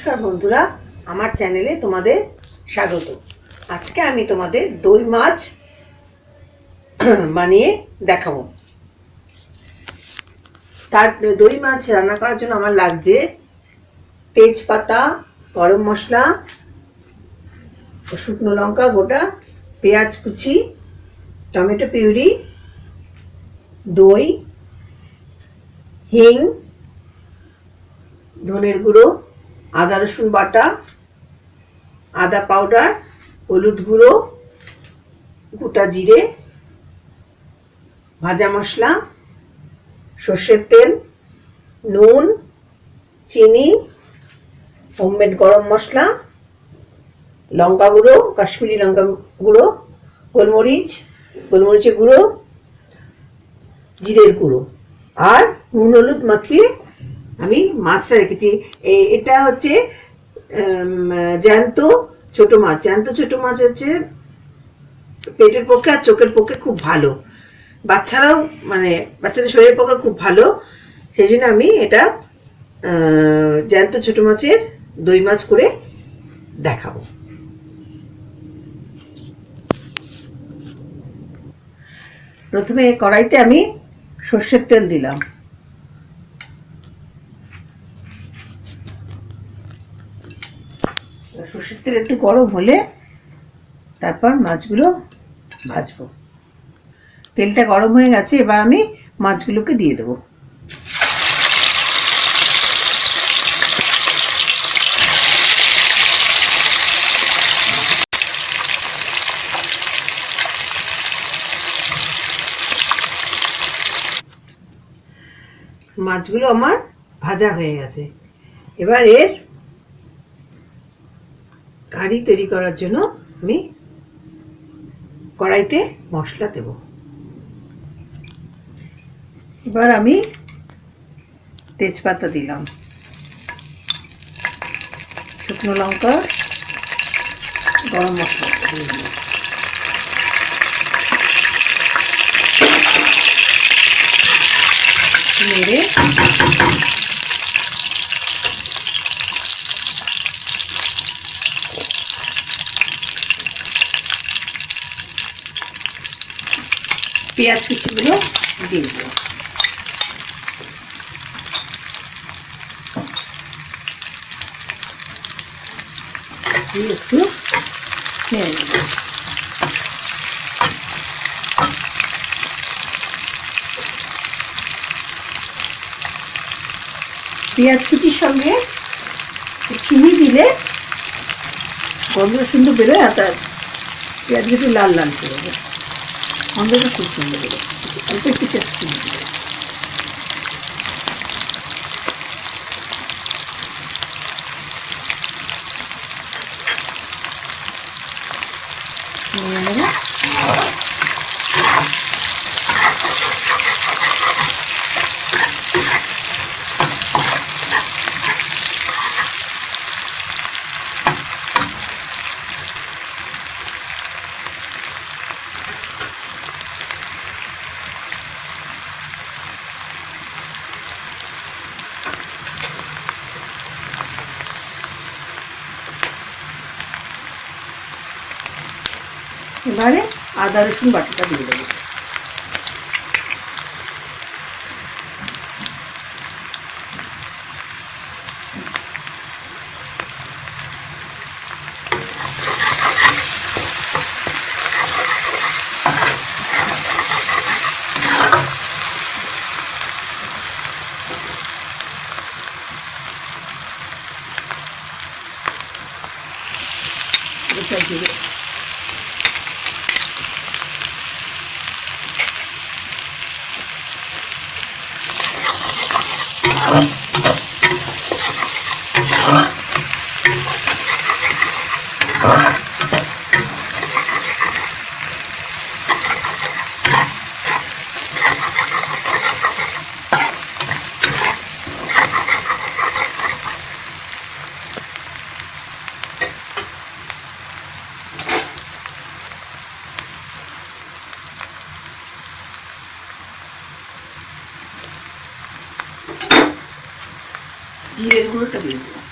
নমস্কার বন্ধুরা, আমার চ্যানেলে তোমাদের স্বাগত। আজকে আমি তোমাদের দই মাছ বানিয়ে দেখাবো। তার দই মাছ রান্না করার জন্য আমার লাগছে তেজপাতা, গরম মশলা, শুকনো লঙ্কা গোটা, পেঁয়াজ কুচি, টমেটো পিউরি, দই, হিং, ধনের গুঁড়ো, আদা রসুন বাটা, আদা পাউডার, হলুদ গুঁড়ো, গোটা জিরে, ভাজা মশলা, সর্ষের তেল, নুন, চিনি, হোমমেড গরম মশলা, লঙ্কা গুঁড়ো, কাশ্মীরি লঙ্কা গুঁড়ো, গোলমরিচের গুঁড়ো, জিরের গুঁড়ো আর নুন হলুদ মাখিয়ে আমি মাছটা রেখেছি। এটা হচ্ছে জ্যান্ত ছোট মাছ হচ্ছে পেটের পক্ষে আর চোখের পক্ষে খুব ভালো, বাচ্চারাও বাচ্চাদের শরীরের পক্ষে খুব ভালো। সেই জন্য আমি এটা জ্যান্ত ছোট মাছের দই মাছ করে দেখাবো। প্রথমে কড়াইতে আমি সর্ষের তেল দিলাম। সর্ষের তেল একটু গরম হলে তারপর মাছগুলো ভাজবো। তেলটা গরম হয়ে গেছে, এবার আমি মাছগুলোকে দিয়ে দেবো। মাছগুলো আমার ভাজা হয়ে গেছে। এবার এর কারি তৈরি করার জন্য আমি কড়াইতে মশলা দেব। এবার আমি তেজপাতা দিলাম, শুকনো লঙ্কা, গরম মশলা দিয়ে দিলাম, নেড়ে পেঁয়াজ কুচিগুলো দিয়ে দেবো। একটু নেড়ে দেবো। পেঁয়াজ কুচির সঙ্গে চিনি দিলে গন্ধ সুন্দর বেরোয়, আর তার পেঁয়াজ একটু লাল লাল করে দেবে, গন্ধটা খুব সুন্দর বেরোয়। অল্প একটু চিনি দেবে। এবারে আদা রসুন বাটাটা দিয়ে দেবো। গোটা জিরে, জিরের গুঁড়োটা দিয়ে দিলাম।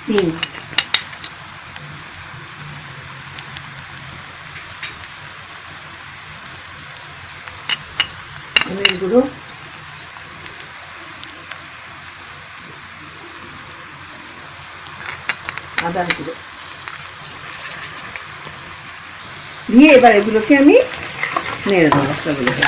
হিং, ধনের গুঁড়ো, আদার গুঁড়ো দিয়ে এবার এগুলোকে আমি নেড়ে দেবো মশলাগুলোকে।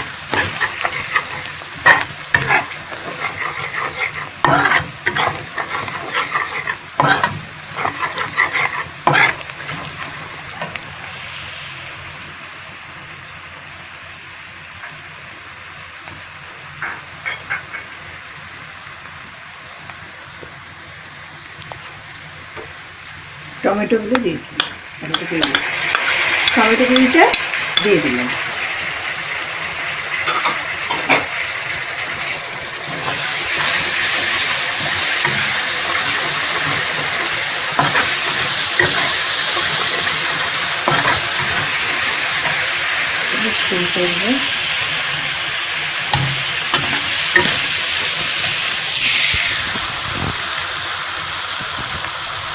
টমেটোগুলো দিয়ে দিলাম, টমেটো কুড়িটা দিয়ে দিলাম।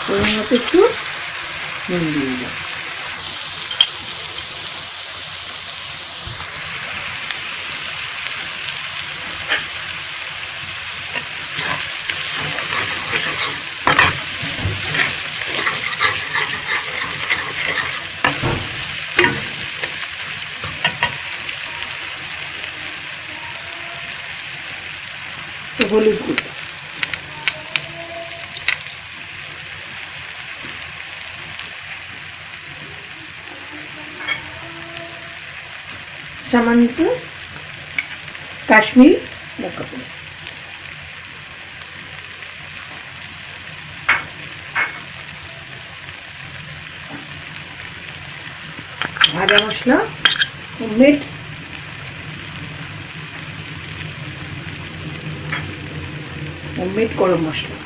পরিমাণ মতো একটু নুন দিয়ে দিলাম। হলুদ গুঁড়ো, সামান্য একটু কাশ্মীরি লঙ্কা গুঁড়ো, ভাজা মশলা, হোমমেড গরম মশলা,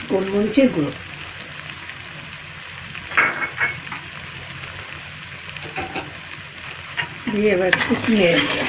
গোলমরিচের গুঁড়ো, দিয়ে এবার একটু নেড়ে দেবো।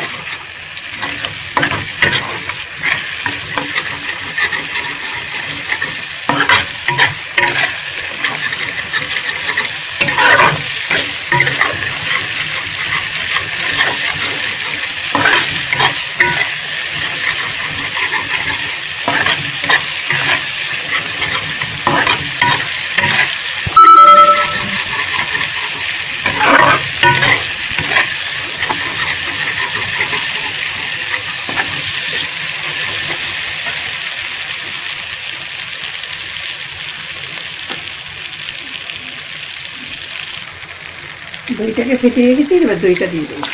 দইটাকে ফেটে রেখেছি, এবার দইটা দিয়ে দেবো।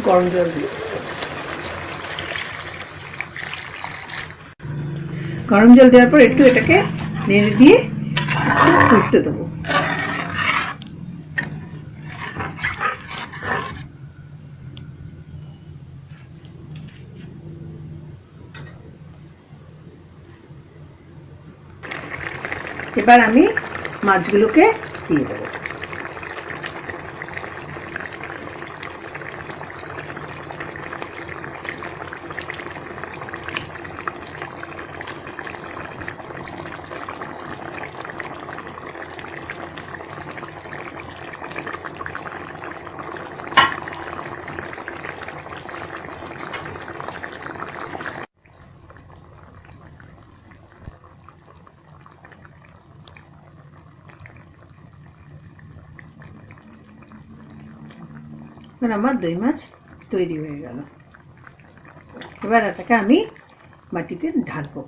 গরম জল দিয়ে গরম জল দেওয়ার পর একটু এটাকে নেড়ে দিয়ে ফুটতে দেবো। এবার আমি মাছগুলোকে দিয়ে দেবো। আমার দই মাছ তৈরি হয়ে গেল। এবার এটাকে আমি বাটিতে ঢালবো।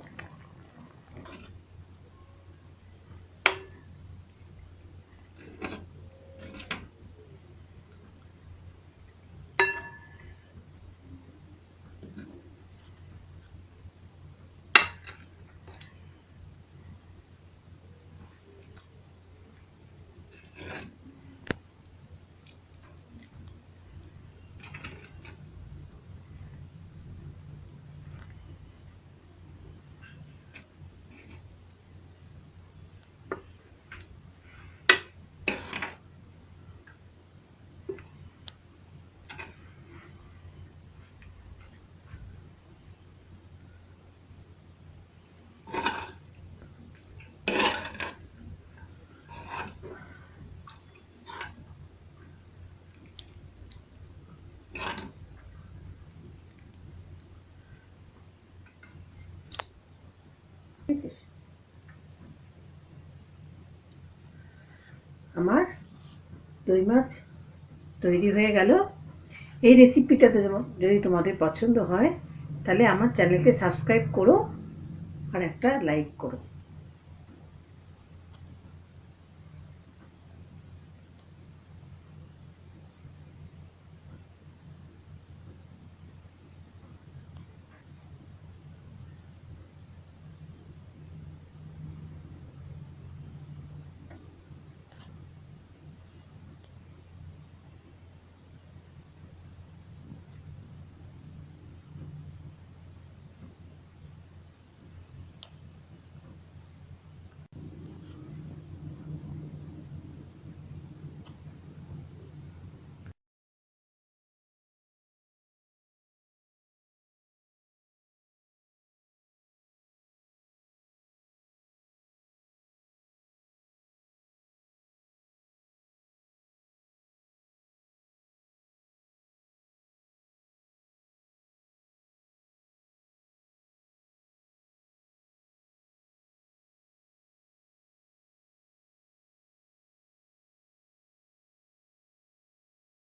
আমার দই মাছ তৈরি হয়ে গেল। এই রেসিপিটা তো যদি তোমাদের পছন্দ হয় তাহলে আমার চ্যানেলকে সাবস্ক্রাইব করো আর একটা লাইক করো।